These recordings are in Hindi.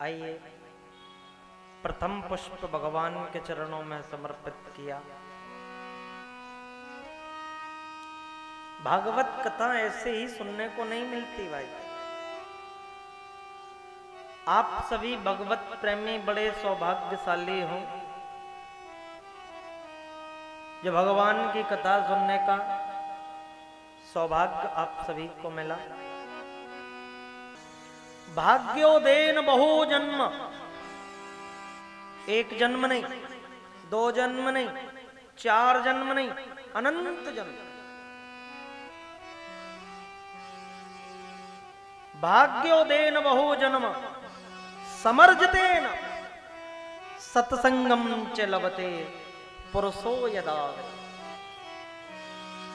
आइए प्रथम पुष्प भगवान के चरणों में समर्पित किया। भागवत कथा ऐसे ही सुनने को नहीं मिलती भाई। आप सभी भगवत प्रेमी बड़े सौभाग्यशाली हो जो भगवान की कथा सुनने का सौभाग्य आप सभी को मिला। भाग्योदेन बहु जन्म, एक जन्म नहीं, दो जन्म नहीं, चार जन्म नहीं, अनंत जन्म। भाग्योदेन बहु जन्म समर्जितेन सत्संगम च लभते पुरुषो यदा।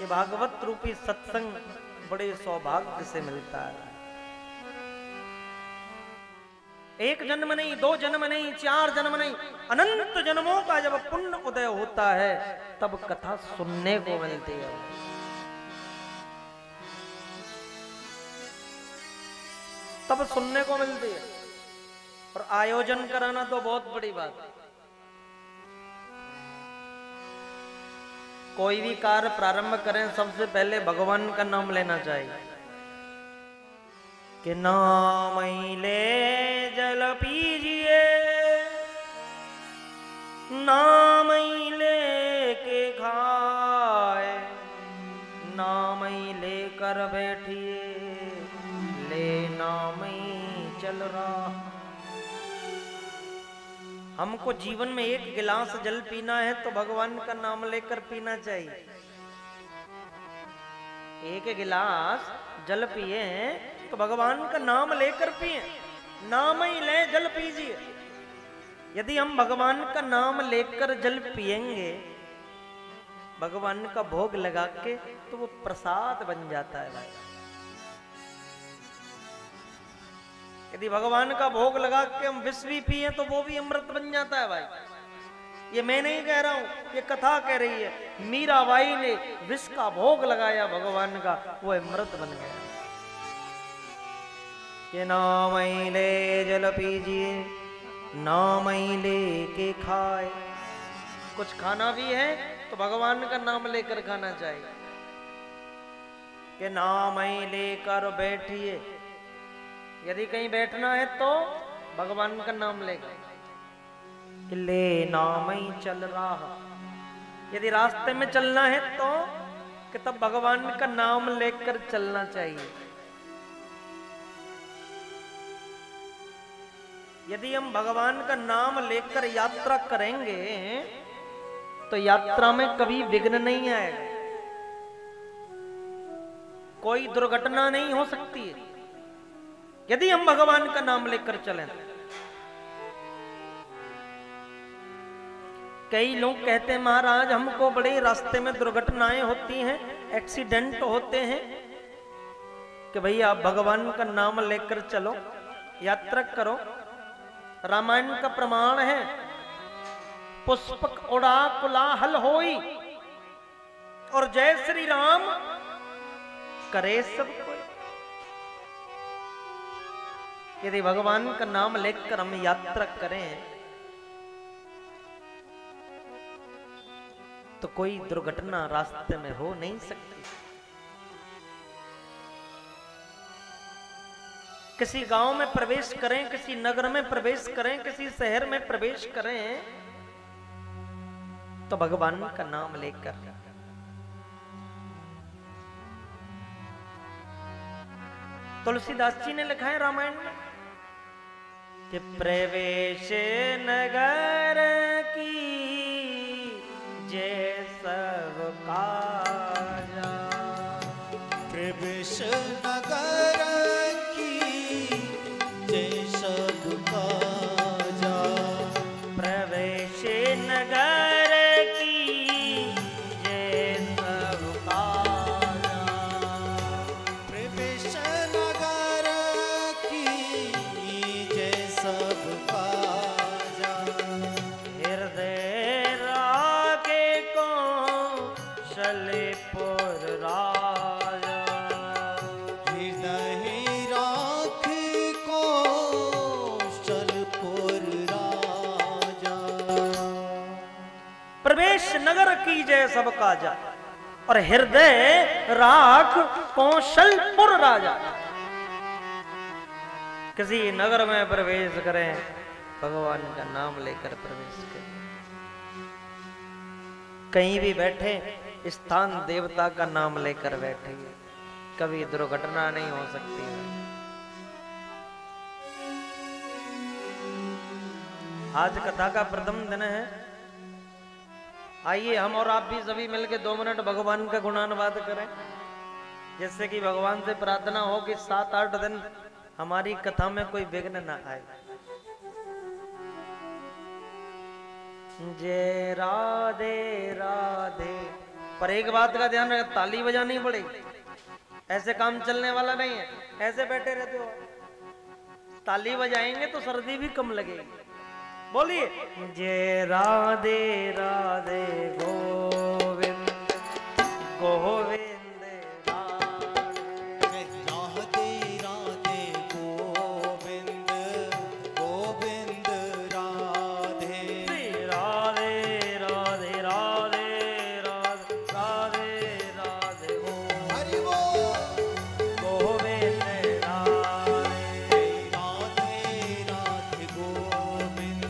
ये भागवत रूपी सत्संग बड़े सौभाग्य से मिलता है। एक जन्म नहीं, दो जन्म नहीं, चार जन्म नहीं, अनंत जन्मों का जब पुण्य उदय होता है तब कथा सुनने को मिलती है। तब सुनने को मिलती है। और आयोजन कराना तो बहुत बड़ी बात है। कोई भी कार्य प्रारंभ करें सबसे पहले भगवान का नाम लेना चाहिए कि नाम ले जल पीजिए, नाम ले के खाए, नाम लेकर बैठिए, ले नाम चल रहा। हमको जीवन में एक गिलास जल पीना है तो भगवान का नाम लेकर पीना चाहिए। एक गिलास जल पिए तो भगवान का नाम लेकर पिए। नाम ही ले जल पीजिए। यदि हम भगवान का नाम लेकर जल पिएंगे भगवान का भोग लगा के तो वो प्रसाद बन जाता है भाई। यदि भगवान का भोग लगा के हम विष भी पिए तो वो भी अमृत बन जाता है भाई। ये मैं नहीं कह रहा हूं, ये कथा कह रही है। मीराबाई ने विष का भोग लगाया भगवान का, वो अमृत बन गया। कि नाम ले जल पीजिए, नाम ले के खाए। कुछ खाना भी है तो भगवान का नाम लेकर खाना चाहिए। कि नाम लेकर बैठिए। यदि कहीं बैठना है तो भगवान का नाम लेकर। कि ले नाम ही चल रहा। यदि रास्ते में चलना है तो कि तब भगवान का नाम लेकर चलना चाहिए। यदि हम भगवान का नाम लेकर यात्रा करेंगे तो यात्रा में कभी विघ्न नहीं आएगा, कोई दुर्घटना नहीं हो सकती है यदि हम भगवान का नाम लेकर चलें। कई लोग कहते हैं महाराज हमको बड़े रास्ते में दुर्घटनाएं होती हैं, एक्सीडेंट होते हैं। कि भैया आप भगवान का नाम लेकर चलो, यात्रा करो। रामायण का प्रमाण है, पुष्पक उड़ा कुलाहल होई और जय श्री राम करे सब कोई। यदि भगवान का नाम लेकर हम यात्रा करें तो कोई दुर्घटना रास्ते में हो नहीं सकती। किसी गांव में प्रवेश करें, किसी नगर में प्रवेश करें, किसी शहर में प्रवेश करें तो भगवान का नाम लेकर। तुलसीदास जी ने लिखा है रामायण में कि प्रवेश नगर की जय सब काजा। प्रवेश नगर की जय सब काजा। प्रवेश नगर की जय सब काजा। प्रवेश नगर की जय सब काजा। हृदय कौशलपुर राजा। हृदय राख कौशलपुर राजा। प्रवेश नगर की जय सब काजा, और हृदय राख कौशलपुर राजा। किसी नगर में प्रवेश करें, भगवान का नाम लेकर प्रवेश करें। कहीं भी बैठे, स्थान देवता का नाम लेकर बैठे, कभी दुर्घटना नहीं हो सकती है। आज कथा का प्रथम दिन है। आइए हम और आप भी सभी मिलकर 2 मिनट भगवान का गुणानुवाद करें, जिससे कि भगवान से प्रार्थना हो कि 7-8 दिन हमारी कथा में कोई विघ्न ना आए। जय राधे राधे। पर एक बात का ध्यान रखें, ताली बजानी पड़ेगी, ऐसे काम चलने वाला नहीं है। ऐसे बैठे रहते हो, ताली बजाएंगे तो सर्दी भी कम लगेगी। बोलिए जय राधे राधे गोविंद गोविंद जय राधे राधे गोविंद गोविंद राधे। राधे राधे राधे राधे राधे राधे हरि बोल। गोविंद राधे। राधे राधे गोविंद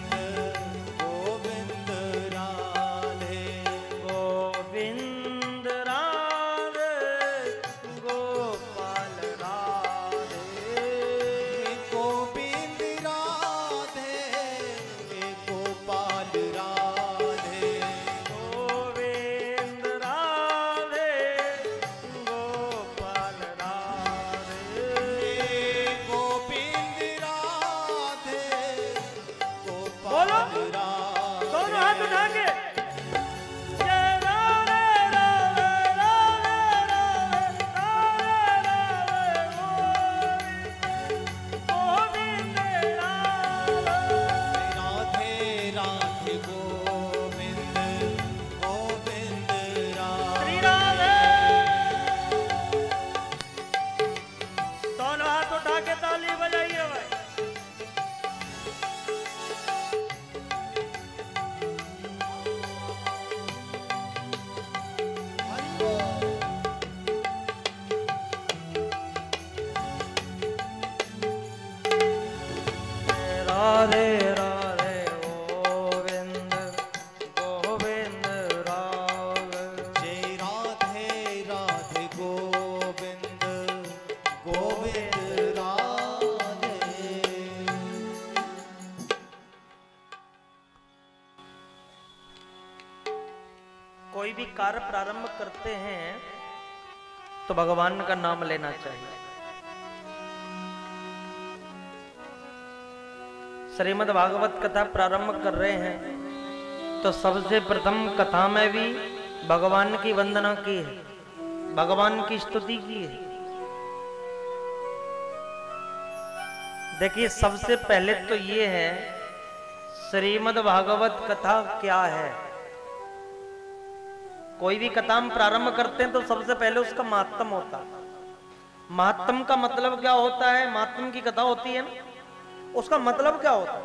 गोविंद राधे। गोविंद राधे गोपाल राधे। गोविंद राधे गोपाल राधे। गोविंद राधे गोपाल राधे। गोविंद राधे बोलो, गोपाल राधे। दोनों हाथ उठा के जय राधे राधे राधे राधे राधे गोविंद राधे। राधे राधे गोविंद गोविंद श्री राधे। राधे। दोनों हाथ उठा के ताली बजाइए भाई। हरि बोल। राधे राधे गोविंद गोविंद राधे। जय राधे राधे गोविंद गोविंद राधे। कोई भी कार्य प्रारंभ करते हैं तो भगवान का नाम लेना चाहिए। श्रीमद् भागवत कथा प्रारंभ कर रहे हैं तो सबसे प्रथम कथा में भी भगवान की वंदना की है, भगवान की स्तुति की है। देखिए सबसे पहले तो ये है श्रीमद् भागवत कथा क्या है। कोई भी कथा हम प्रारंभ करते हैं तो सबसे पहले उसका महात्म होता है। महात्म का मतलब क्या होता है? महात्म की कथा होती है ना, उसका मतलब क्या होता है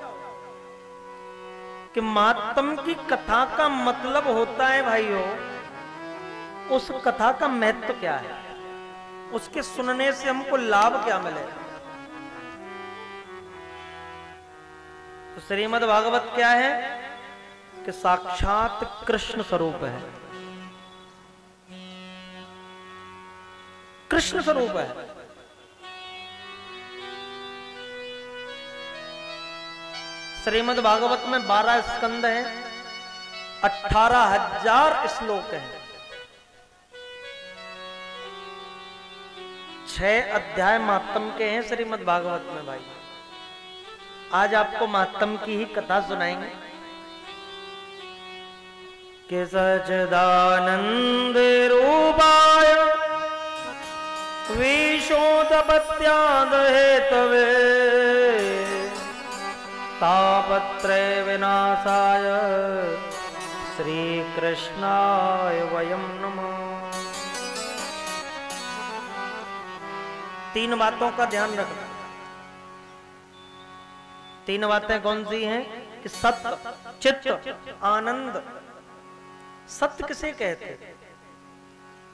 कि महात्म की कथा का मतलब होता है भाइयों, उस कथा का महत्व क्या है, उसके सुनने से हमको लाभ क्या मिलेगा। तो श्रीमद् भागवत क्या है कि साक्षात कृष्ण स्वरूप है, कृष्ण स्वरूप है। श्रीमद् भागवत में 12 स्कंद हैं, 18,000 श्लोक हैं, 6 अध्याय महात्म के हैं श्रीमद् भागवत में। भाई आज आपको महात्म की ही कथा सुनाएंगे कि सच्चिदानंद रूपाय विशोधपत्याद हेतवे तापत्रय विनाशाय श्री कृष्णाय वयं नमः। तीन बातों का ध्यान रखना। तीन बातें कौन सी हैं कि सत्य, चित्त, आनंद। सत्य किसे कहते हैं,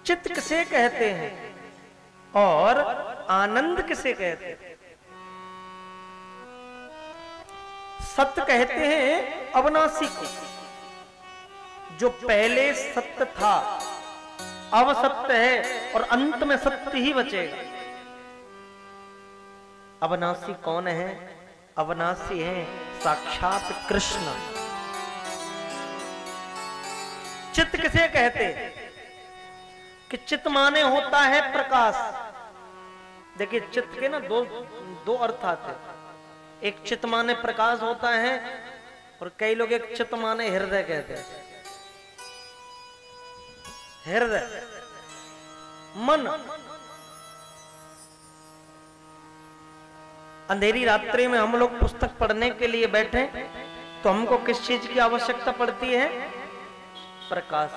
चित्त किसे कहते हैं और आनंद किसे कहते हैं। सत्य कहते हैं अविनाशी को, जो पहले सत्य था अब सत्य है और अंत में सत्य ही बचेगा। अविनाशी कौन है, अविनाशी है साक्षात कृष्ण। चित्त किसे कहते हैं कि चित्त माने होता है प्रकाश। देखिए चित्त के ना दो अर्थ आते हैं। एक चित्त माने प्रकाश होता है और कई लोग एक चित्त माने हृदय कहते हैं। हृदय मन। अंधेरी रात्रि में हम लोग पुस्तक पढ़ने के लिए बैठे तो हमको किस चीज की आवश्यकता पड़ती है, प्रकाश।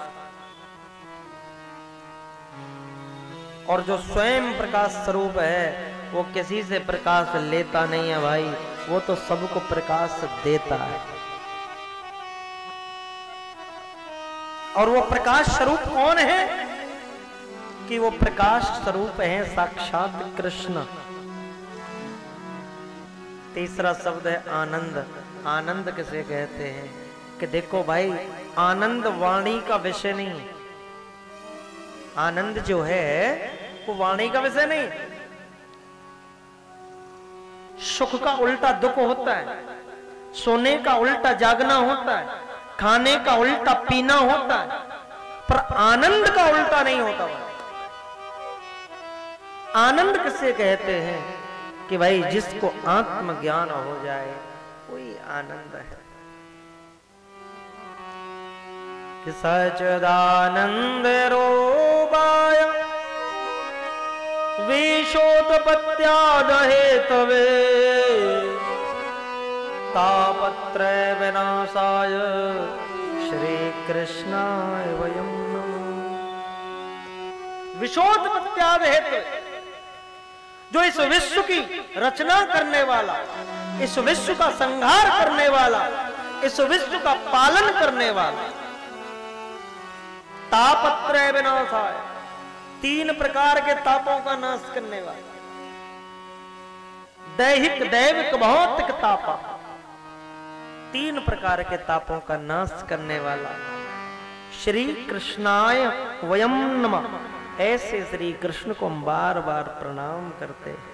और जो स्वयं प्रकाश स्वरूप है वो किसी से प्रकाश लेता नहीं है भाई, वो तो सबको प्रकाश देता है। और वो प्रकाश स्वरूप कौन है कि वो प्रकाश स्वरूप है साक्षात कृष्ण। तीसरा शब्द है आनंद। आनंद किसे कहते हैं कि देखो भाई, आनंद वाणी का विषय नहीं है। आनंद जो है वो वाणी का विषय नहीं। सुख का उल्टा दुख होता है, सोने का उल्टा जागना होता है, खाने का उल्टा पीना होता है, पर आनंद का उल्टा नहीं होता। आनंद किसे कहते हैं कि भाई जिसको आत्मज्ञान हो जाए वही आनंद है। कि सच्चिदानंद रूपाय विशोत्पत्त्यादहे तवे तापत्रय विनाशाय श्री कृष्णाय वयं नमः। विशोत्पत्त्यादहे तवे, जो इस विश्व की रचना करने वाला, इस विश्व का संहार करने वाला, इस विश्व का पालन करने वाला, तापत्रय विनाशाय, तीन प्रकार के तापों का नाश करने वाला, दैहिक दैविक भौतिक तापा, तीन प्रकार के तापों का नाश करने वाला श्री कृष्णाय वयं नमः। ऐसे श्री कृष्ण को हम बार बार प्रणाम करते हैं।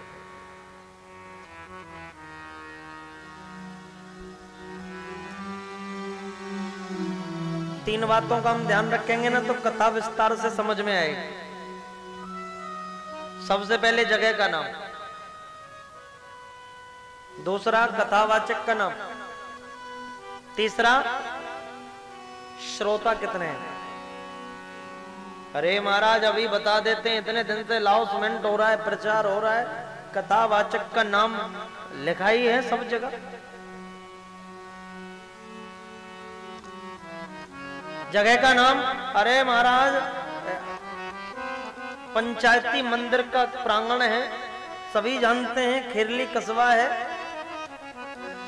तीन बातों का हम ध्यान रखेंगे ना तो कथा विस्तार से समझ में आएगी। सबसे पहले जगह का नाम, दूसरा कथावाचक का नाम, तीसरा श्रोता कितने हैं। अरे महाराज अभी बता देते हैं, इतने दिन से लाउंसमेंट हो रहा है, प्रचार हो रहा है, कथावाचक का नाम लिखा ही है सब जगह। जगह का नाम, अरे महाराज पंचायती मंदिर का प्रांगण है, सभी जानते हैं, खिरली कस्बा है।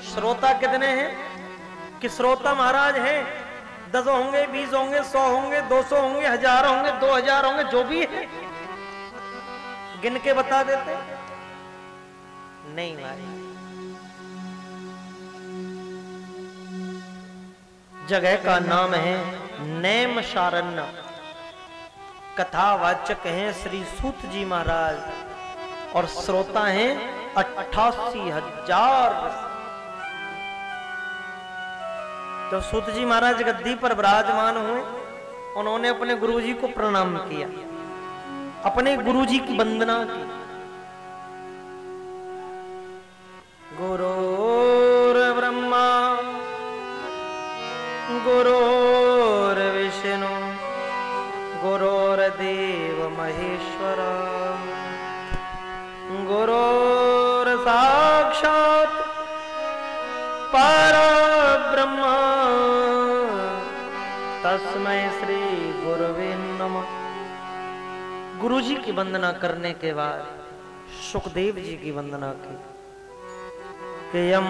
श्रोता कितने हैं कि श्रोता महाराज हैं 10 होंगे, 20 होंगे, 100 होंगे, 200 होंगे, 1000 होंगे, 2000 होंगे, जो भी है गिन के बता देते नहीं भाई। जगह का नाम है नैमिषारण्य। कथावाचक हैं श्री सूत जी महाराज और श्रोता हैं 88,000। जब सूत जी महाराज गद्दी पर विराजमान हुए, उन्होंने अपने गुरुजी को प्रणाम किया, अपने गुरुजी की वंदना की। गुरुर्ब्रह्मा गुरुर्विष्णु गुरुर्देव महेश्वर गुरुर्साक्षात् परब्रह्म तस्मै श्री गुरुवे नमः। गुरुजी की वंदना करने के बाद सुखदेव जी की वंदना की कि यम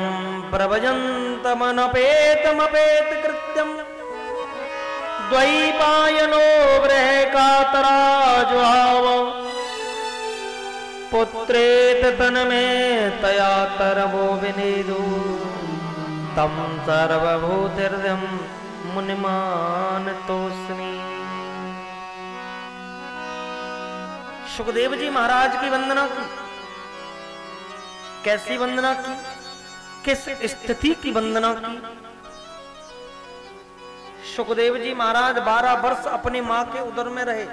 प्रभजन्तमनपेतमपेत कृत्यम द्वैपायनो वृह कातराजुहाव पुत्रेत तन में तया तरवो विनेदु तम सर्वभूतिर्यम मुनिमान तोस्मि। सुखदेव जी महाराज की वंदना की। कैसी वंदना की? किस स्थिति की वंदना की? सुखदेव जी महाराज 12 वर्ष अपनी मां के उदर में रहे।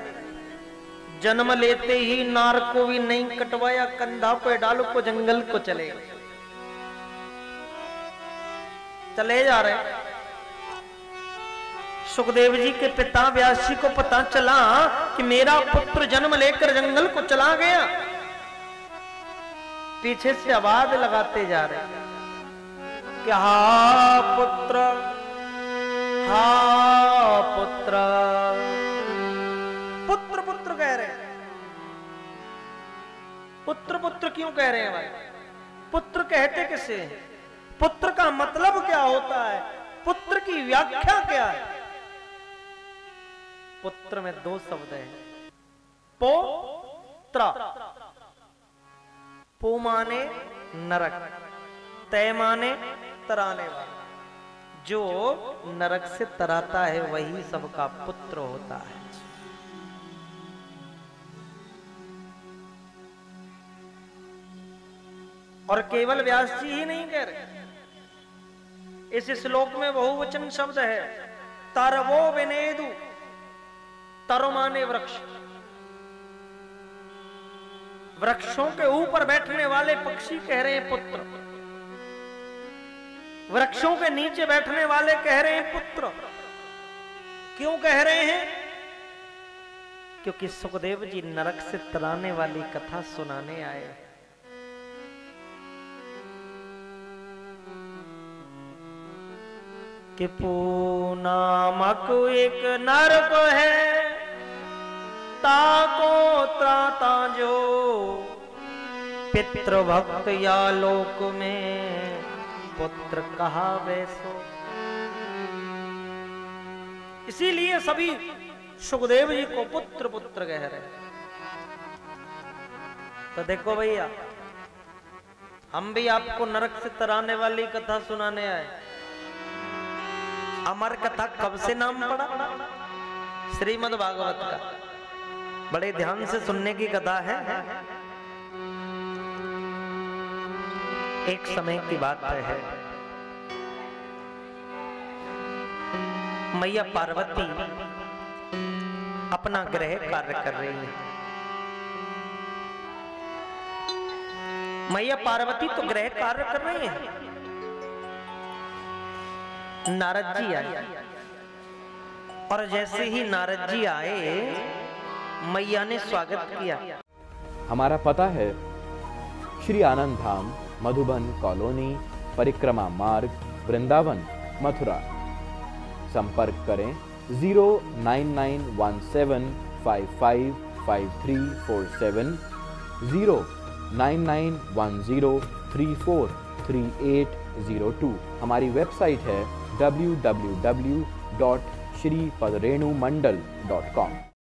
जन्म लेते ही नार को भी नहीं कटवाया, कंधा पे डालो को जंगल को चले जा रहे। सुखदेव जी के पिता व्यास जी को पता चला कि मेरा पुत्र जन्म लेकर जंगल को चला गया। पीछे से आवाज लगाते जा रहे कि हा पुत्र, हा पुत्र, पुत्र पुत्र कह रहे हैं। पुत्र पुत्र क्यों कह रहे हैं भाई? पुत्र कहते किसे? पुत्र का मतलब क्या होता है? पुत्र की व्याख्या क्या है? पुत्र में 2 शब्द हैं, पो त्र। पो माने नरक, तय माने तराने वाला। जो नरक से तराता है वही सबका पुत्र होता है। और केवल व्यास जी ही नहीं कह रहे, इस श्लोक में बहुवचन शब्द है, तरवो विनेदु। तरो माने वृक्ष, वृक्षों के ऊपर बैठने वाले पक्षी कह रहे हैं पुत्र, वृक्षों के नीचे बैठने वाले कह रहे हैं पुत्र। क्यों कह रहे हैं? क्योंकि सुखदेव जी नरक से तराने वाली कथा सुनाने आए। कि पूनामक एक नरक है, ताको त्राता जो पितृभक्त या लोक में पुत्र कहा वैसो। इसीलिए सभी सुखदेव जी को पुत्र पुत्र कह रहे हैं। तो देखो भैया, हम भी आपको नरक से तराने वाली कथा सुनाने आए। अमर कथा कब से नाम पड़ा? श्रीमद् भागवत का। बड़े ध्यान से सुनने की कथा है। एक समय की बात है, मैया पार्वती अपना गृह कार्य कर रही है। मैया पार्वती तो गृह कार्य कर रही है। नारद जी आए और जैसे ही नारद जी आए मैया ने स्वागत किया। हमारा पता है श्री आनंद धाम, मधुबन कॉलोनी, परिक्रमा मार्ग, वृंदावन, मथुरा। संपर्क करें 09917555347, 09910343802। हमारी वेबसाइट है www.shripadrenumandal.com।